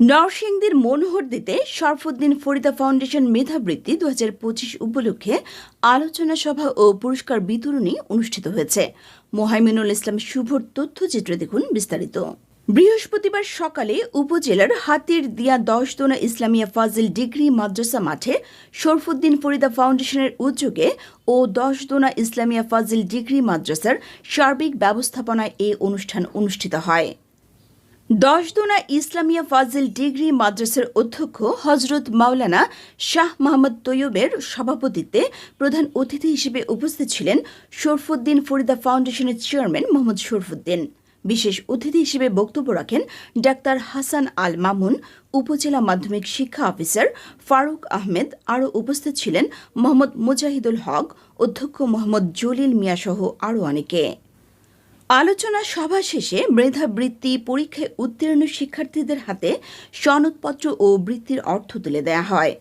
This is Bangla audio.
নরসিংদীর মনোহরদীতে শরফুদ্দীন ফরিদা ফাউন্ডেশন মেধাবৃত্তি 2025 উপলক্ষে আলোচনা সভা ও পুরস্কার বিতরণী অনুষ্ঠিত হয়েছে। মোহাইমিনুল ইসলাম শুভর তথ্যচিত্রে দেখুন বিস্তারিত। বৃহস্পতিবার সকালে উপজেলার হাতির দিয়া 10 দোনা ইসলামিয়া ফাজিল ডিগ্রি মাদ্রাসা মাঠে শরফুদ্দীন ফরিদা ফাউন্ডেশনের উদ্যোগে ও 10 দোনা ইসলামিয়া ফাজিল ডিগ্রি মাদ্রাসার সার্বিক ব্যবস্থাপনায় এই অনুষ্ঠান অনুষ্ঠিত হয়। 10 দোনা ইসলামিয়া ফাজিল ডিগ্রি মাদ্রাসার অধ্যক্ষ হজরত মাওলানা শাহ মোহাম্মদ তৈয়বের সভাপতিত্বে প্রধান অতিথি হিসেবে উপস্থিত ছিলেন শরফুদ্দীন ফরিদা ফাউন্ডেশনের চেয়ারম্যান মোহাম্মদ শরফুদ্দীন। বিশেষ অতিথি হিসেবে বক্তব্য রাখেন ডাক্তার হাসান আল মামুন, উপজেলা মাধ্যমিক শিক্ষা অফিসার ফারুক আহমেদ। আরও উপস্থিত ছিলেন মোহাম্মদ মুজাহিদুল হক, অধ্যক্ষ মোহাম্মদ জলিল মিয়া সহ আরও অনেকে। আলোচনা সভা শেষে মেধাবৃত্তি পরীক্ষায় উত্তীর্ণ শিক্ষার্থীদের হাতে সনদপত্র ও বৃত্তির অর্থ তুলে দেওয়া হয়।